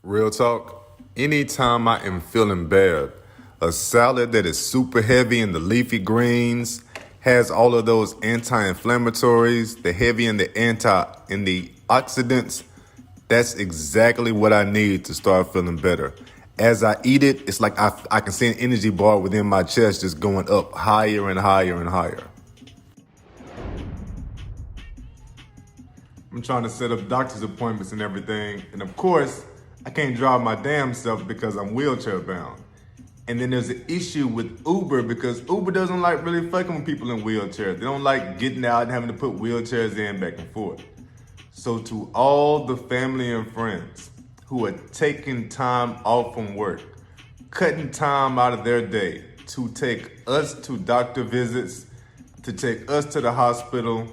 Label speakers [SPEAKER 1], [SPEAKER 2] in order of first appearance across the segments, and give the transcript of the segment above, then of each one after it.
[SPEAKER 1] Real talk, anytime I am feeling bad, a salad that is super heavy in the leafy greens, has all of those anti-inflammatories, the heavy in the oxidants, that's exactly what I need to start feeling better. As I eat it, it's like I can see an energy bar within my chest just going up higher and higher and higher. I'm trying to set up doctor's appointments and everything. And of course, I can't drive my damn self because I'm wheelchair bound. And then there's an issue with Uber because Uber doesn't like really fucking with people in wheelchairs. They don't like getting out and having to put wheelchairs in back and forth. So to all the family and friends who are taking time off from work, cutting time out of their day to take us to doctor visits, to take us to the hospital,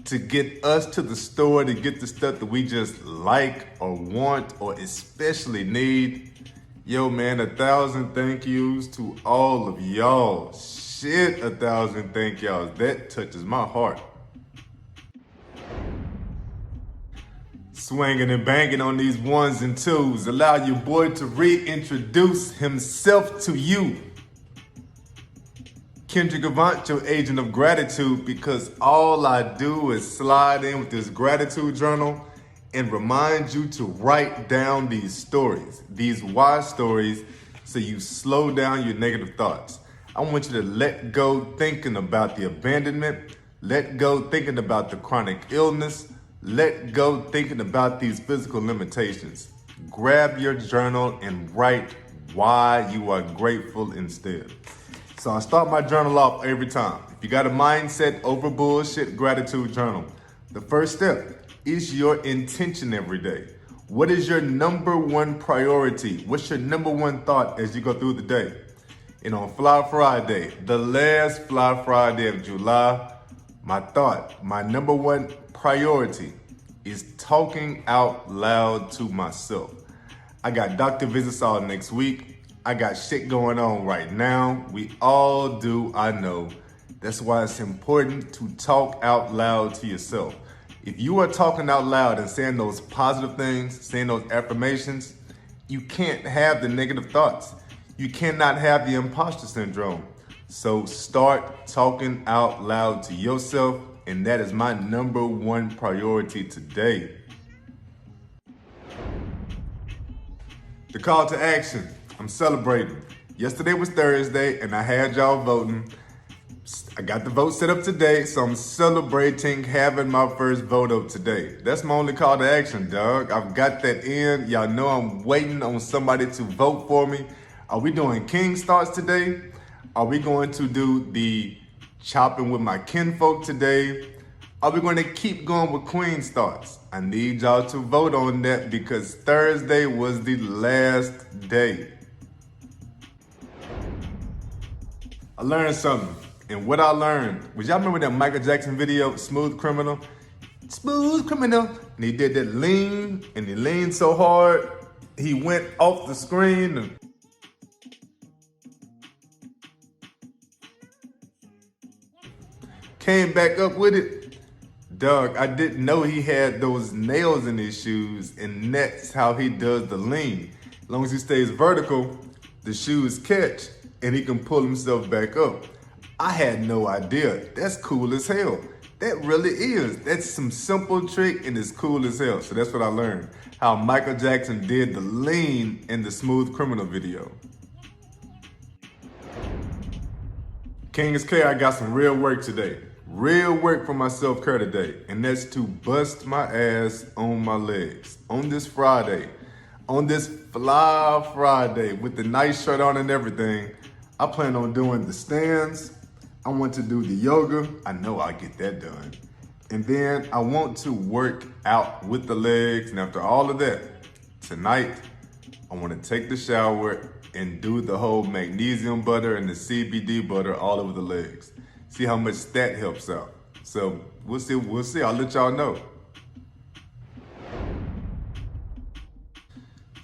[SPEAKER 1] to get us to the store to get the stuff that we just like or want or especially need. Yo, man, 1,000 thank yous to all of y'all. Shit, 1,000 thank y'all. That touches my heart. Swinging and banging on these ones and twos. Allow your boy to reintroduce himself to you. Kendrick Avant, your agent of gratitude, because all I do is slide in with this gratitude journal and remind you to write down these stories, these why stories, so you slow down your negative thoughts. I want you to let go thinking about the abandonment, let go thinking about the chronic illness, let go thinking about these physical limitations. Grab your journal and write why you are grateful instead. So I start my journal off every time. If you got a mindset over bullshit gratitude journal, the first step is your intention every day. What is your number one priority? What's your number one thought as you go through the day? And on Fly Friday, the last Fly Friday of July, my number one priority is talking out loud to myself. I got doctor visits all next week. I got shit going on right now. We all do, I know. That's why it's important to talk out loud to yourself. If you are talking out loud and saying those positive things, saying those affirmations, you can't have the negative thoughts. You cannot have the imposter syndrome. So start talking out loud to yourself, and that is my number one priority today. The call to action. I'm celebrating. Yesterday was Thursday and I had y'all voting. I got the vote set up today, so I'm celebrating having my first vote up today. That's my only call to action, dog. I've got that in. Y'all know I'm waiting on somebody to vote for me. Are we doing King starts today? Are we going to do the chopping with my kinfolk today? Are we going to keep going with Queen starts? I need y'all to vote on that because Thursday was the last day. I learned something, and what I learned was, y'all remember that Michael Jackson video, Smooth Criminal? Smooth Criminal. And he did that lean, and he leaned so hard, he went off the screen. And came back up with it. Doug, I didn't know he had those nails in his shoes, and that's how he does the lean. As long as he stays vertical, the shoes catch, and he can pull himself back up. I had no idea. That's cool as hell. That really is. That's some simple trick and it's cool as hell. So that's what I learned. How Michael Jackson did the lean in the Smooth Criminal video. King is K, I got some real work today. Real work for my self-care today. And that's to bust my ass on my legs. On this Friday. On this Fly Friday with the nice shirt on and everything. I plan on doing the stands. I want to do the yoga. I know I'll get that done. And then I want to work out with the legs. And after all of that, tonight, I want to take the shower and do the whole magnesium butter and the CBD butter all over the legs. See how much that helps out. So we'll see. I'll let y'all know.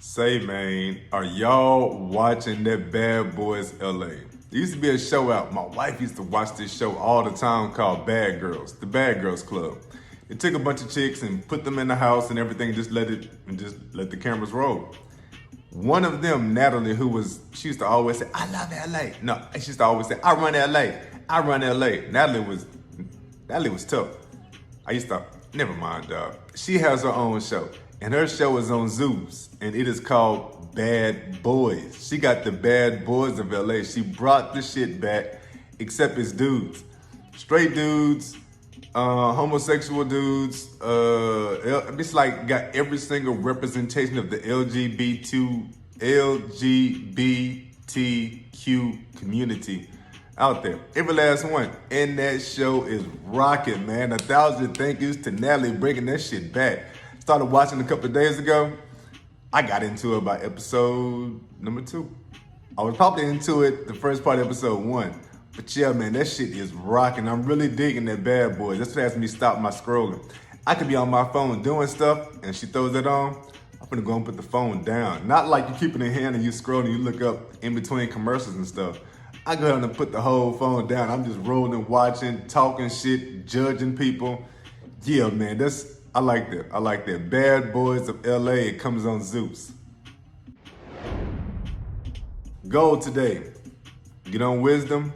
[SPEAKER 1] Say, man, are y'all watching that Bad Boys LA? There used to be a show out. My wife used to watch this show all the time called Bad Girls, the Bad Girls Club. It took a bunch of chicks and put them in the house and everything, just let the cameras roll. One of them, Natalie, she used to always say, I love LA. No, she used to always say, I run LA. I run LA. Natalie was tough. I used to, never mind, dog. She has her own show, and her show is on Zeus, and it is called Bad Boys. She got the bad boys of LA. She brought the shit back, except it's dudes. Straight dudes, homosexual dudes, it's like got every single representation of the LGBTQ community out there. Every last one. And that show is rocking, man. 1,000 thank yous to Natalie bringing that shit back. Started watching a couple of days ago. I got into it by episode number 2. I was probably into it the first part of episode 1. But yeah, man, that shit is rocking. I'm really digging that Bad Boys. That's what has me stop my scrolling. I could be on my phone doing stuff, and she throws it on. I'm gonna go and put the phone down. Not like you keep it in hand and you scroll and you look up in between commercials and stuff. I go ahead and put the whole phone down. I'm just rolling, watching, talking shit, judging people. Yeah, man, I like that. I like that. Bad Boys of LA, it comes on Zeus. Goal today, get on wisdom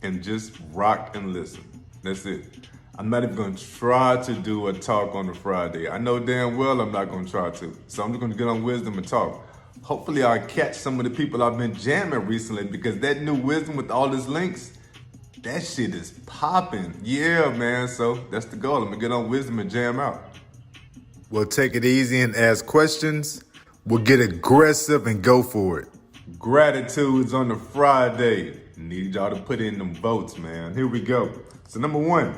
[SPEAKER 1] and just rock and listen. That's it. I'm not even gonna try to do a talk on a Friday. I know damn well I'm not gonna try to. So I'm just gonna get on wisdom and talk. Hopefully I'll catch some of the people I've been jamming recently, because that new wisdom with all these links, that shit is popping. Yeah, man, so that's the goal. I'm gonna get on wisdom and jam out. We'll take it easy and ask questions. We'll get aggressive and go for it. Gratitudes on the Friday. Need y'all to put in them votes, man. Here we go. So number 1,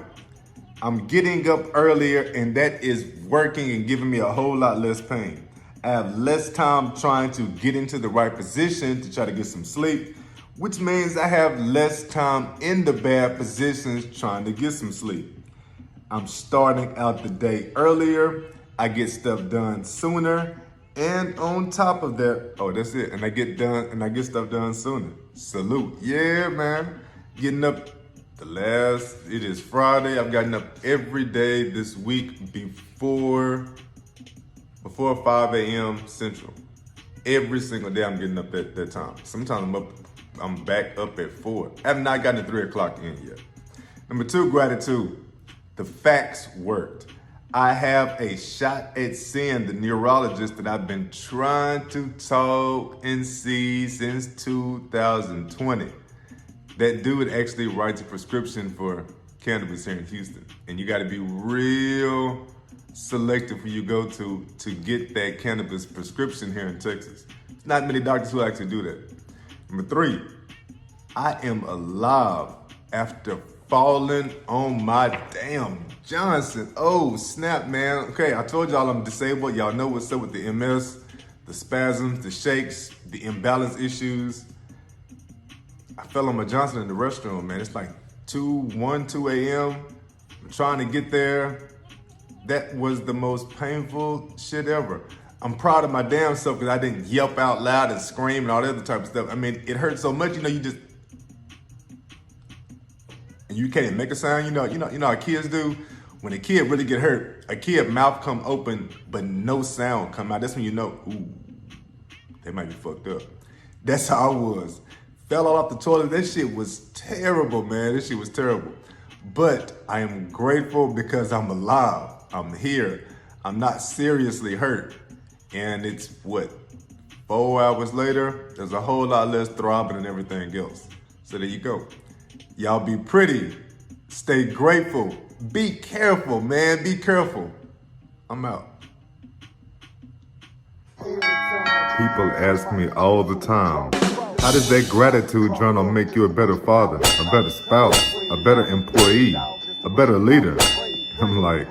[SPEAKER 1] I'm getting up earlier, and that is working and giving me a whole lot less pain. I have less time trying to get into the right position to try to get some sleep, which means I have less time in the bad positions trying to get some sleep. I'm starting out the day earlier. I get stuff done sooner. And on top of that, that's it. And I get stuff done sooner. Salute. Yeah, man. Getting up it is Friday. I've gotten up every day this week before 5 a.m. Central. Every single day I'm getting up at that time. Sometimes I'm back up at 4. I have not gotten to 3 o'clock in yet. Number 2, gratitude. The facts worked. I have a shot at seeing the neurologist that I've been trying to talk and see since 2020. That dude actually writes a prescription for cannabis here in Houston. And you gotta be real selective where you go to get that cannabis prescription here in Texas. There's not many doctors who actually do that. Number 3, I am alive after falling on my damn Johnson. Oh, snap, man. Okay, I told y'all I'm disabled. Y'all know what's up with the MS, the spasms, the shakes, the imbalance issues. I fell on my Johnson in the restroom, man. It's like 2 a.m. I'm trying to get there. That was the most painful shit ever. I'm proud of my damn self because I didn't yelp out loud and scream and all that other type of stuff. I mean, it hurt so much, you just, and you can't make a sound, you know how kids do. When a kid really get hurt, a kid mouth come open, but no sound come out. That's when you know, ooh, they might be fucked up. That's how I was. Fell all off the toilet. That shit was terrible, man. This shit was terrible. But I am grateful because I'm alive. I'm here. I'm not seriously hurt. And it's 4 hours later, there's a whole lot less throbbing and everything else. So there you go. Y'all be pretty. Stay grateful. Be careful, man. Be careful. I'm out. People ask me all the time, how does that gratitude journal make you a better father, a better spouse, a better employee, a better leader? I'm like,